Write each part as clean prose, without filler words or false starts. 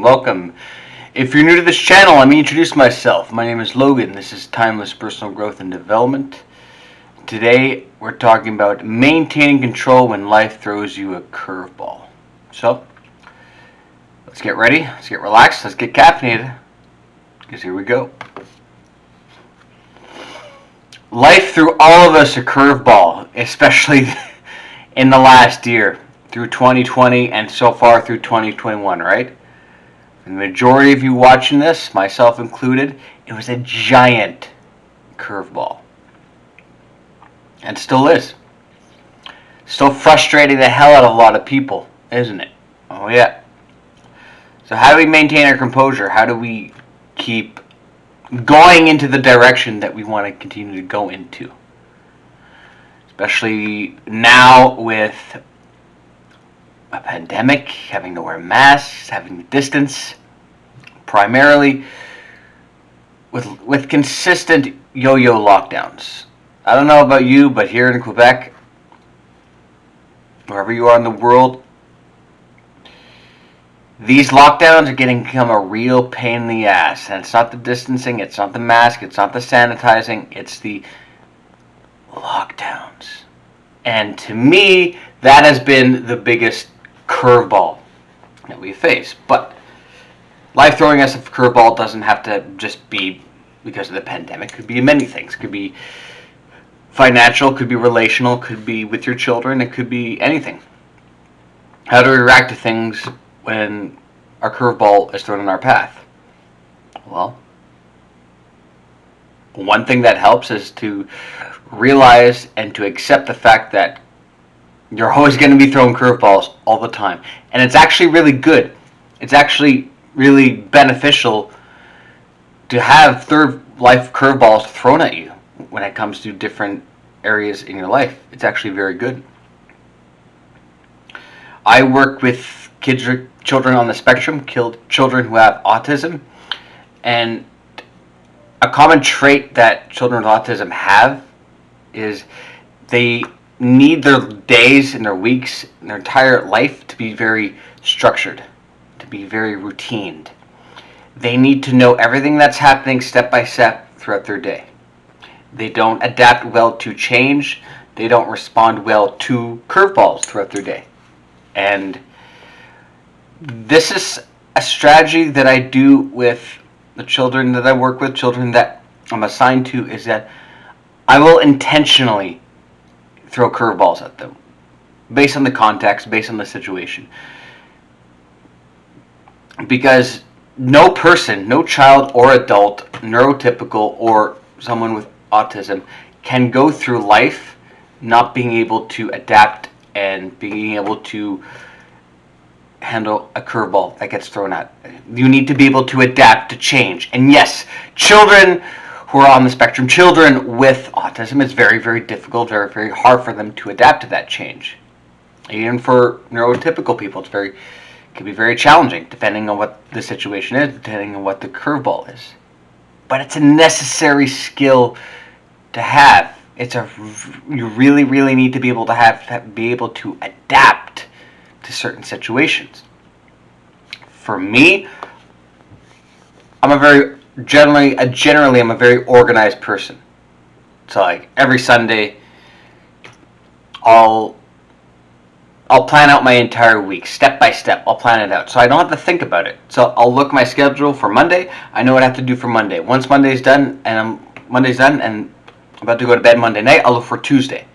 welcome. If you're new to this channel, let me introduce myself. My name is Logan. This is Timeless Personal Growth and Development. Today, we're talking about maintaining control when life throws you a curveball. So, let's get ready, let's get relaxed, let's get caffeinated, because here we go. Life threw all of us a curveball, especially in the last year, through 2020 and so far through 2021, right? For the majority of you watching this, myself included, it was a giant curveball. And still is. Still frustrating the hell out of a lot of people, isn't it? Oh yeah. So how do we maintain our composure? How do we keep going into the direction that we want to continue to go into? Especially now with a pandemic, having to wear masks, having to distance, primarily with consistent yo-yo lockdowns. I don't know about you, but here in Quebec, wherever you are in the world, these lockdowns are getting become a real pain in the ass. And it's not the distancing, it's not the mask, it's not the sanitizing, it's the lockdowns. And to me, that has been the biggest curveball that we face. But life throwing us a curveball doesn't have to just be because of the pandemic. It could be many things. It could be financial, could be relational, could be with your children, it could be anything. How do we react to things when our curveball is thrown in our path? Well, one thing that helps is to realize and to accept the fact that you're always going to be throwing curveballs all the time. And it's actually really good. It's actually really beneficial to have third life curveballs thrown at you when it comes to different areas in your life. It's actually very good. I work with children on the spectrum, children who have autism, and a common trait that children with autism have is they need their days and their weeks and their entire life to be very structured, to be very routined. They need to know everything that's happening step by step throughout their day. They don't adapt well to change. They don't respond well to curveballs throughout their day. And this is a strategy that I do with the children that I work with, children that I'm assigned to, is that I will intentionally throw curveballs at them based on the context, based on the situation. Because no person, no child or adult, neurotypical or someone with autism, can go through life not being able to adapt and being able to handle a curveball that gets thrown at. You need to be able to adapt to change. And yes, children who are on the spectrum, children with autism, it's very, very difficult, very, very hard for them to adapt to that change. Even for neurotypical people, it can be very challenging, depending on what the situation is, depending on what the curveball is. But it's a necessary skill to have. You really, really need to be able to be able to adapt to certain situations. For me, generally I'm a very organized person. So like every Sunday, I'll plan out my entire week, step by step. I'll plan it out, so I don't have to think about it. So I'll look at my schedule for Monday. I know what I have to do for Monday. Once Monday's done, and I'm about to go to bed Monday night, I'll look for Tuesday.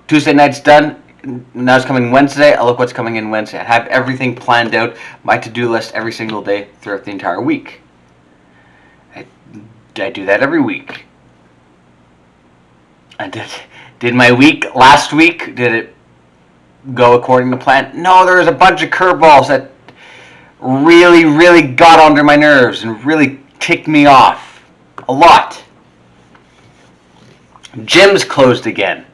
Tuesday night's done. Now it's coming Wednesday. I'll look what's coming in Wednesday. I have everything planned out, my to-do list every single day throughout the entire week. I do that every week. I did my week last week. Did it go according to plan? No, there was a bunch of curveballs that really, really got under my nerves and really ticked me off a lot. Gyms closed again.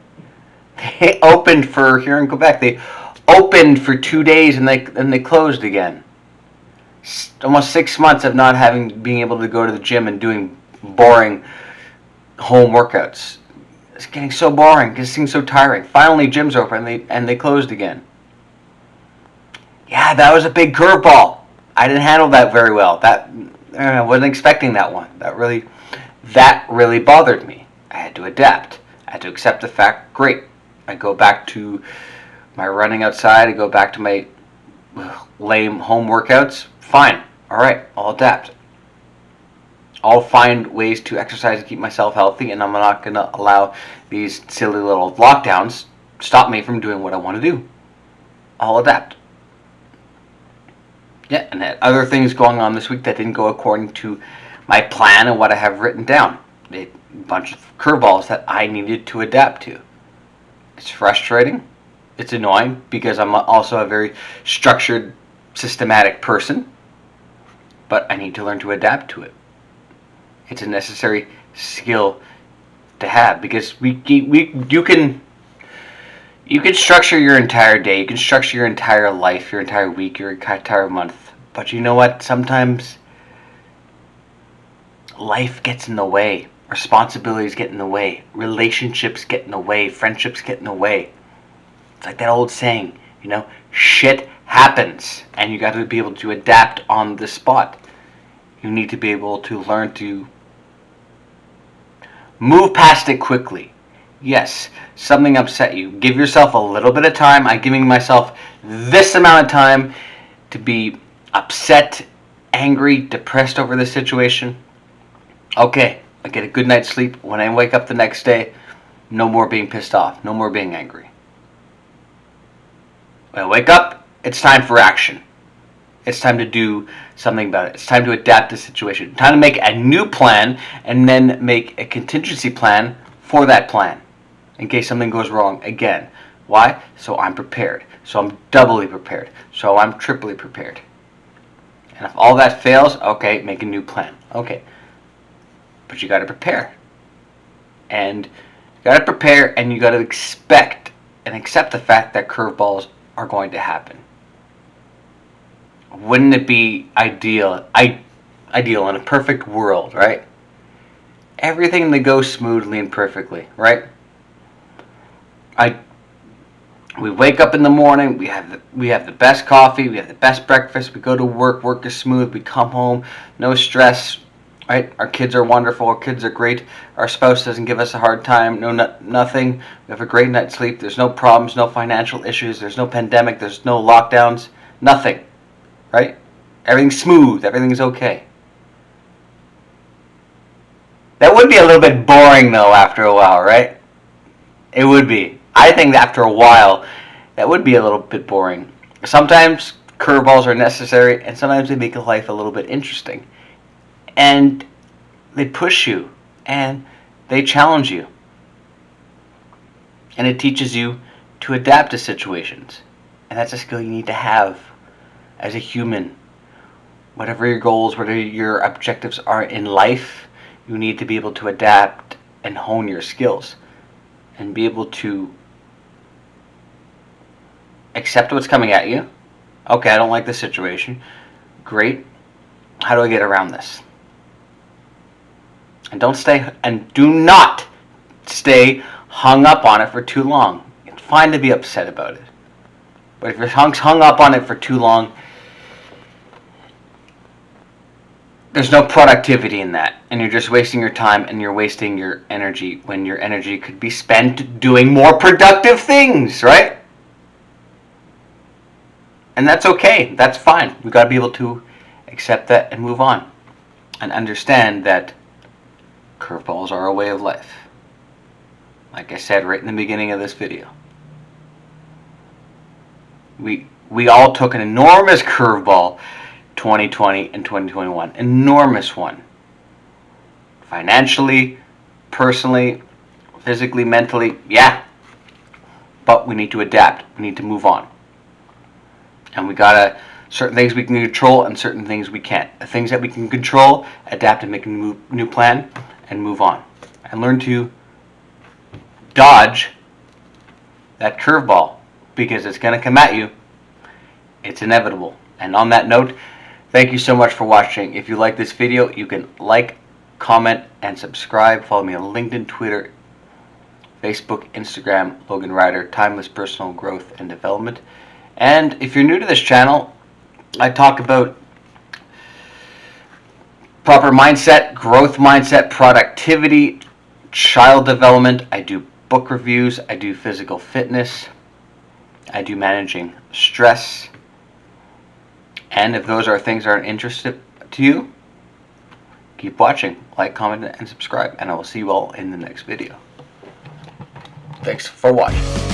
They opened here in Quebec. They opened for 2 days and they closed again. Almost 6 months of not being able to go to the gym and doing boring home workouts. It's getting so boring. It's getting so tiring. Finally, gyms open and they closed again. Yeah, that was a big curveball. I didn't handle that very well. I wasn't expecting that one. That really bothered me. I had to adapt. I had to accept the fact. Great. I go back to my running outside. I go back to my lame home workouts. Fine. All right. I'll adapt. I'll find ways to exercise and keep myself healthy, and I'm not going to allow these silly little lockdowns stop me from doing what I want to do. I'll adapt. Yeah, and had other things going on this week that didn't go according to my plan and what I have written down. A bunch of curveballs that I needed to adapt to. It's frustrating. It's annoying because I'm also a very structured, systematic person, but I need to learn to adapt to it. It's a necessary skill to have because you can structure your entire day, you can structure your entire life, your entire week, your entire month. But you know what? Sometimes life gets in the way, responsibilities get in the way, relationships get in the way, friendships get in the way. It's like that old saying, shit happens, and you got to be able to adapt on the spot. You need to be able to learn to move past it quickly. Yes, something upset you. Give yourself a little bit of time. I'm giving myself this amount of time to be upset, angry, depressed over this situation. Okay, I get a good night's sleep. When I wake up the next day, no more being pissed off. No more being angry. When I wake up, it's time for action. It's time to do something about it. It's time to adapt the situation. Time to make a new plan and then make a contingency plan for that plan in case something goes wrong again. Why? So I'm prepared. So I'm doubly prepared. So I'm triply prepared. And if all that fails, okay, make a new plan. Okay. But you got to prepare. And you got to prepare and you got to expect and accept the fact that curveballs are going to happen. Wouldn't it be ideal in a perfect world, right? Everything to go smoothly and perfectly, right? We wake up in the morning, we have the best coffee, we have the best breakfast, we go to work is smooth, we come home, no stress, right? Our kids are wonderful, our kids are great, our spouse doesn't give us a hard time, nothing. We have a great night's sleep, there's no problems, no financial issues, there's no pandemic, there's no lockdowns, nothing. Right? Everything's smooth. Everything's okay. That would be a little bit boring, though, after a while, right? It would be. I think that after a while, that would be a little bit boring. Sometimes curveballs are necessary, and sometimes they make life a little bit interesting. And they push you, and they challenge you. And it teaches you to adapt to situations. And that's a skill you need to have as a human. Whatever your goals, whatever your objectives are in life, you need to be able to adapt and hone your skills and be able to accept what's coming at you. Okay, I don't like this situation. Great. How do I get around this? And do not stay hung up on it for too long. It's fine to be upset about it. But if you're hung up on it for too long, there's no productivity in that, and you're just wasting your time and you're wasting your energy when your energy could be spent doing more productive things, right? And that's okay. That's fine. We got to be able to accept that and move on and understand that curveballs are a way of life. Like I said right in the beginning of this video. We all took an enormous curveball 2020 and 2021. Enormous one. Financially, personally, physically, mentally, yeah. But we need to adapt. We need to move on. And we gotta, certain things we can control and certain things we can't. The things that we can control, adapt and make a new plan and move on. And learn to dodge that curveball because it's gonna come at you. It's inevitable. And on that note, thank you so much for watching. If you like this video, you can like, comment, and subscribe. Follow me on LinkedIn, Twitter, Facebook, Instagram, Logan Ryder, Timeless Personal Growth and Development. And if you're new to this channel, I talk about proper mindset, growth mindset, productivity, child development. I do book reviews. I do physical fitness. I do managing stress. And if those are things that are interesting to you, keep watching, like, comment, and subscribe. And I will see you all in the next video. Thanks for watching.